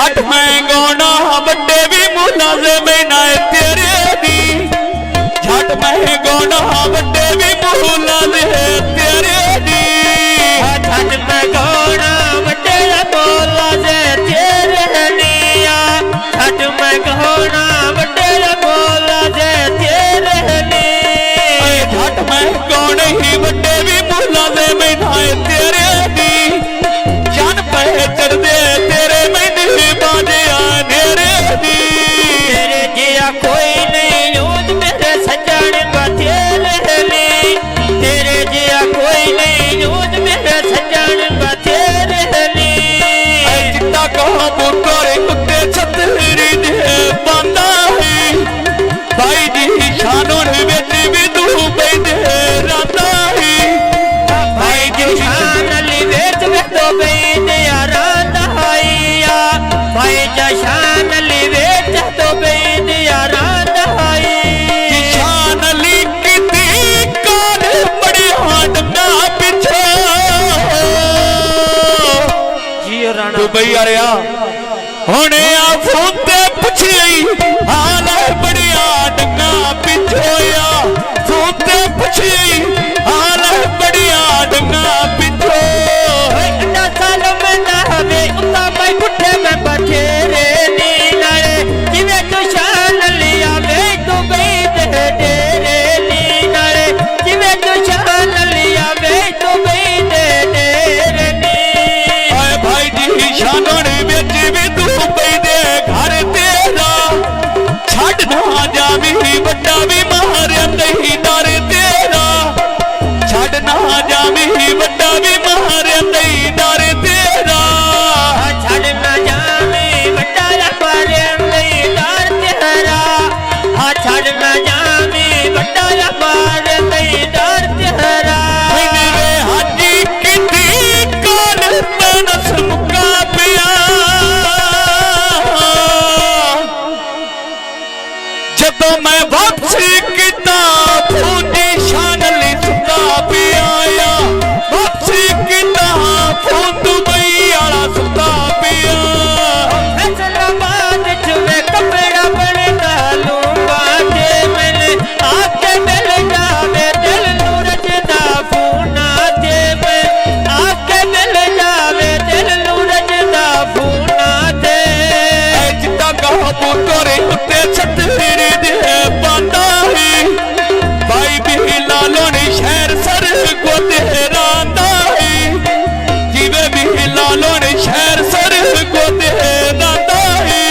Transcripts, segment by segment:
झट मैं गाना बड़े भी मुलाजिम ना तेरे दी झट मैं गाना बड़े भी मुलाजिम तेरे दी झट मैं गाना बड़े मुलाजिम तेरे दिया झट मैं गाना बड़े मुलाजिम तेरे दी झट मैं गाने ही बड़े भी मुलाजिम ना तेरे दी जान पहचर दे तेरे मैंने बाजे नेरे दी तेरे जिया कोई नहीं यूज मेरे सजन बतेरे ली तेरे जिया कोई नहीं यूज मेरे सजन बतेरे ली जितना कहा पुकारे कुत्ते छतरी दे बांदा है भाई जी शानों ने बेटी भी तू बैठे राता है भाई जी शान ली बेच में तो बैठे राता है भाई जी शान ली बेच तो बैठे राता है शान ली कितनी काल बड़ी हाथ ना पीछे जियो राणा तू भई आ रहा होने आ फोन ते पूछी हाल है बढ़िया डंगा पिछोया फोन ते पूछी हाल है बढ़िया डंगा पिछो अन्ना साल में ना हमें उतना मैं बुढ़े में बखेरे नी नारे जिवे तू शान लिया वे तू बैठ डेरे नी नारे जिवे तू शान लिया वे तू बैठ डेरे नी आए भाई जी शानों ने बेची भी तू बैठे घर तेरा छड़ ना जावी बड़ा भी मारे नहीं डर तेरा छड़ ना जावी बड़ा भी मारे नहीं डर तेरा छड़ ना जावे बड़ा मारे नहीं डर तेरा छड़ ना जावे बड़ा मारे नहीं डर तेरा मेरे हाजी कितनी काल मनस मुका पिया जदों मैं वापसी किता फूंदी शान ली सुता पिया वापसी किता फूंद बई आला सुता पिया फैसलाबाद चुवे कपड़ा बने डालूंगा जे मैंने आके मिल जावे दिल नूरज दा फूना जे मैं आके मिल जावे दिल नूरज दा फूना जे जिता कहा पुकारे उत्ते छतरी दे बांदा है भाई भी लालो ने शहर सर को तेरांदा है जिवे भी लालो ने शहर सर को तेरांदा है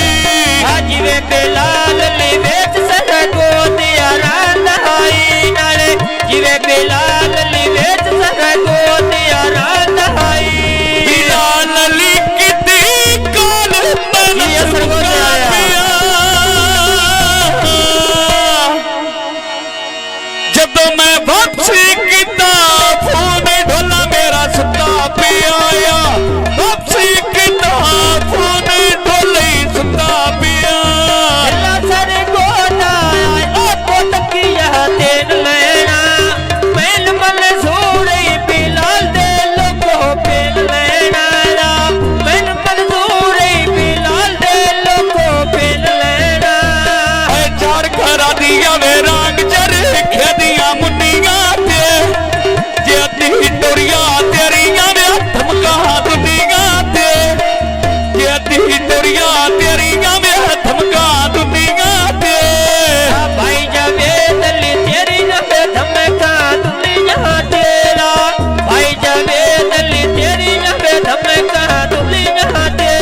जिवे बिलाल ली बेच सर को दिया रांदा हाई नारे जिवे बिलाल ली बेच सर को दिया रांदा हाई बिलाल अली कितनी काल मनस मुका पिया जदों मैं वापसी किता फोन ढोला मेरा सुता पिया वापसी किता फोन ढोले सुता पिया अल्लाह सर को नाया आपको तकिया तेन लेना मैल मल सूरी बिलाल दे लोगो पेन लेना मैल मल सूरी बिलाल दे लोगो पेन लेना चार खरा दिया वे रंग चर खेदिया मुन्निया ते जेती टोरिया तेरिया वे थमका दुनिया ते जेती टोरिया तेरिया वे थमका दुनिया ते भाई जावेद ली तेरी नबे धमका दुनिया तेरा भाई जावेद ली तेरी नबे धमका दुनिया ते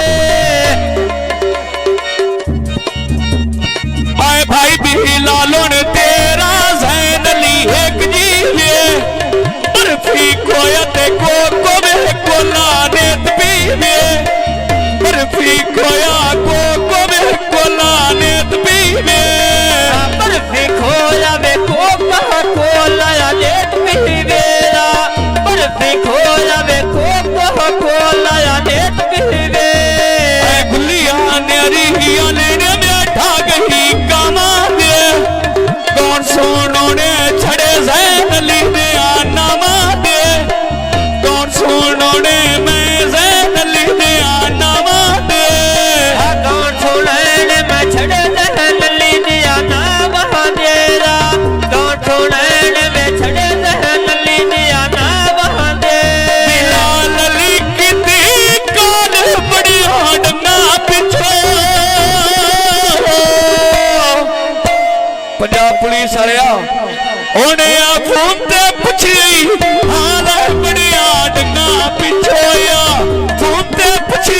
आए भाई भी लालो ने तेरा जैन ली एक जीवे बर्फी खोया ते को वे कोला नेत पीवे बर्फी खोया को वे कोला नेत पीवे बर्फी खोला वे कोका कोला नेत पीवेरा बर्फी खोला वे कोका कोला नेत पीवे गुलिया नेरी ने बैठा गई कामा दे कौन सोनो ने छड़े जैन ली दे नामा दे कौन सोनो ने मैं जैन ली दे नामा दे ਫੋਨ ਤੇ ਪੁੱਛੀ ਹਾਲ ਬੜੀਆਂ ਡੰਗਾ ਪਿੱਛੋਇਆ ਫੋਨ ਤੇ ਪੁੱਛੀ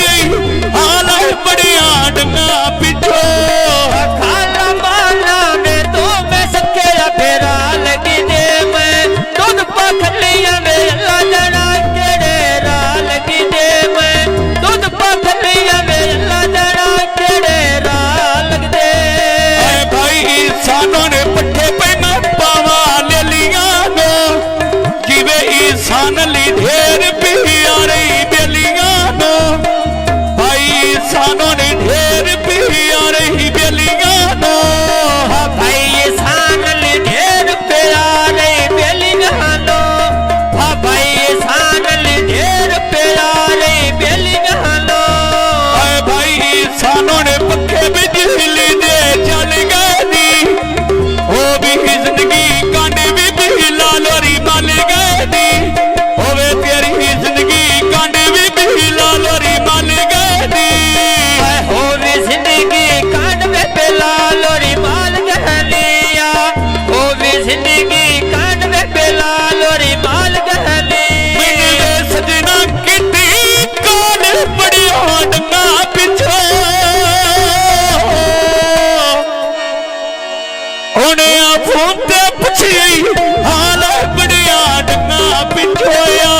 ਹਾਲ ਬੜੀਆਂ ਡੰਗਾ ਪਿੱਛੋ ਖਾਲਾ ਮਾਲਾ में तो मैं सकेला फेरा लगी दे मैं दूध पखलिया में अल्लाह जाना केड़े रा लगी दे मैं दूध पखलिया में अल्लाह जाना केड़े रा लग दे भाई सानों ने पट्ठे पे मैं पावा ले लिया नो जिवे इंसान ली ढेर पियारे बेलिया नो भाई सानों ने ढेर पियारे बेलिया नो भाई सान ली ढेर प्यारे बेलिया नो भाई सान ली ढेर प्यारे बेलिया नो भाई सानों ने पक्के बिजली दे चल गए दी वो भी जिंदगी कांड भी लालोरी मल गए दी होवे तेरी जिंदगी कांड भी लालोरी मल गए दी हो भी जिंदगी कांड में पेला लोरी माल गहलिया हो भी जिंदगी कांड में पेला लोरी माल गहली मैंने सजना किती काल बड़िया डंगा पिछो होने फोन ते पुछी हाल बड़िया डंगा पिछोया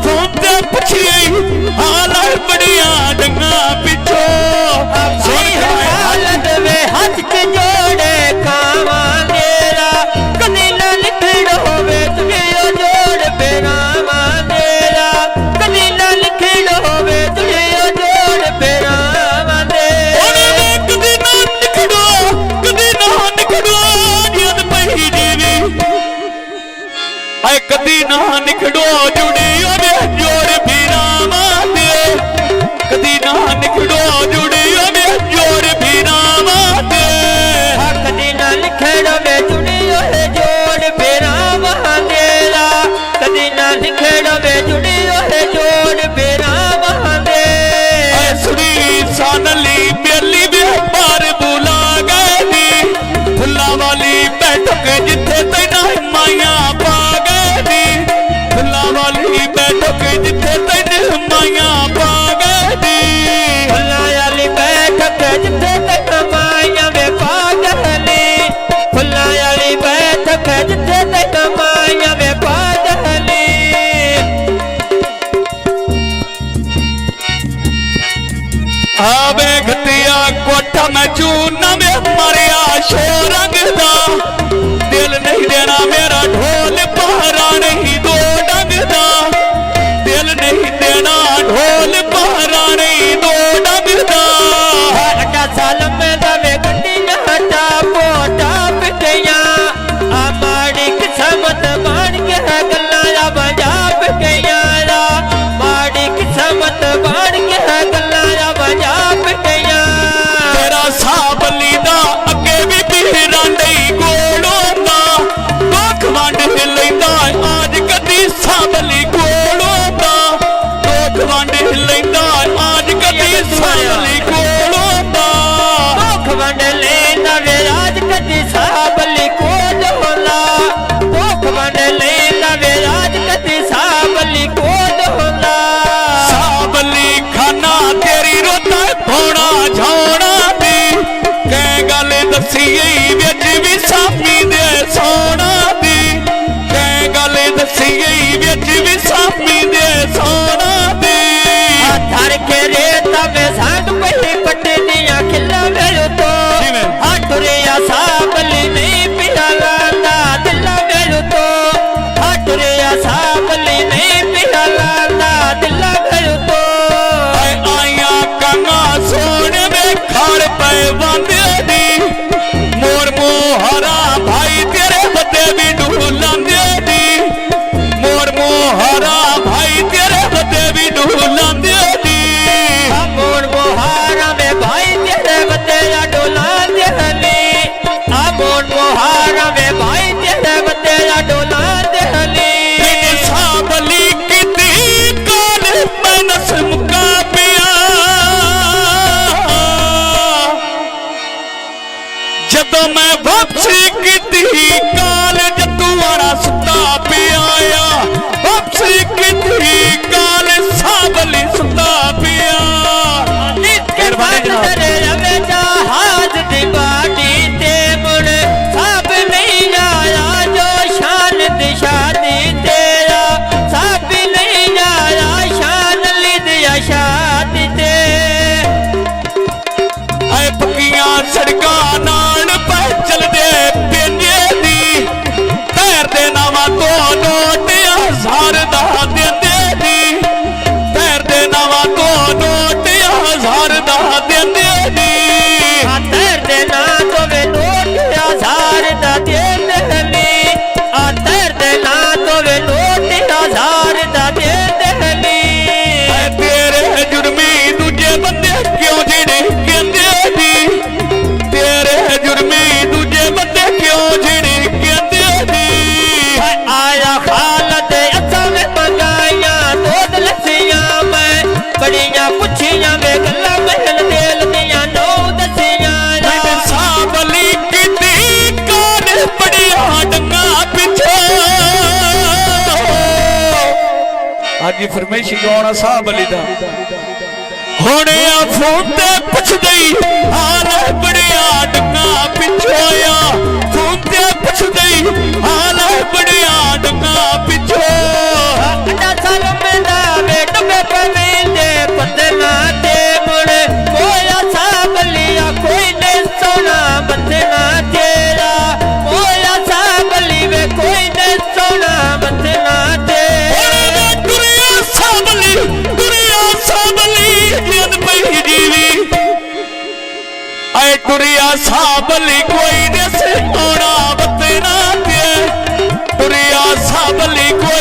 फोन ते पुछी हाल बड़िया डंगा पिछो हालत में हाथ के जोड़े कावा तेरा कदी ना लिखड़ होवे तुझे जोड़ बेरामा तेरा कदी ना लिखड़ होवे तुझे जोड़ बेरामा तेरा कदी ना निकड़ो जियत पही जीवी आए कदी ना निकड़ो जुड़ी ओवे जोड़ बीरामा दे कदी ना निकड़ो जुड़ी ओवे जोड़ बीरामा दे कदी ना लिखड़ में जुड़ी ओहे जोड़ बेरामा तेरा कदी ना लिखड़ में जुड़ी ओहे जोड़ बेरामा दे सुनी सानली बेली व्यापार बुला गए दी फुल्ला वाली बैठक जिथे तैना माया पा गए दी फुल्ला वाली बैठक जिथे तैन माया पा गए दी फुल्ला वाली बैठक जिथे तक माया में पागली फुल्ला वाली बैठक जिथे तक माया में पागली आवे घटिया कोठा में चूना में मरिया शो रंग दा दिल नहीं देना मेरा ढोल पहरा नहीं दो डंग दा दिल नहीं देना ढोल पहरा नहीं दो डंग दा अड्डा साल में दवे गड्डी हटा पोटा पिटिया आमाड़ी किस्मत बाण के गल्ला या पंजाब के यारा माड़ी किस्मत बाण के गल्ला या पंजाब के यारा तेरा साबली दा अगे भी पीरा नहीं गोलों दा दुख वंड लैंदा आज कदी साबली गोलों दा दुख वंड लैंदा आज कदी साबली गोलों दा दुख वंड लेंदा वे राज कदी साबली कोल होला दुख वंड लेंदा वे राज कदी साबली कोल होला साबली खाना तेरी रोता धोना झाना दी कै गल दसी विच भी सामी दे सोना दी कै गल दसी विच भी सामी दे सोना दी थर के रेता में सांग पही पट्टे दिया खिला मेरे तो हटुरिया साबली नहीं पिया लांदा दिला मेरे तो हटुरिया साबली नहीं पिया लांदा दिला मेरे तो आइया कंगा सोने में खाड़ पे बंदे दी मोर मोहरा भाई तेरे बदे भी ढूलांदे दी मोर मोहरा भाई तेरे ਅੱਜ ਫਰਮਾਇਸ਼ੀ ਗਾਉਣਾ ਸਾਹ ਬਲੀ ਦਾ ਹੁਣ ਆ ਫੋਨ ਤੇ ਪੁੱਛਦੇ ਹਾਲ ਬੜਿਆ ਡੰਗਾ ਪਿੱਛੋਂ ਆ ਫੋਨ ਤੇ ਪੁੱਛਦੇ ਹਾਲ ਬੜਿਆ ਡੰਗਾ ਪਿੱਛੋਂ ਅੱਡਾ ਸਾਲਮ ਦਾ ਵੇ ਡੁੱਬੇ ਪਵੇਂਦੇ ਪਤਨਾ ਤੇ ਮੁੜ ਕੋਇਆ ਸਾਬਲੀਆ ਕੋਈ ਨੇ ਸੋਨਾ ਬੰਦਨਾ ਤੇਰਾ ਕੋਇਆ ਸਾਬਲੀ ਵੇ ਕੋਈ ਨੇ ਸੋਨਾ ਬੰਦਨਾ ਤੇਰਾ ਦੁਨੀਆ ਸਾਬਲੀ ਜਿੰਦ ਪਈ ਜੀਵੀ ਆਏ ਦੁਨੀਆ ਸਾਬਲੀ ਕੋਈ ਨੇ ਸੋਨਾ ਬੰਦਨਾ ਤੇ ਦੁਨੀਆ ਸਾਬਲੀ ਕੋਈ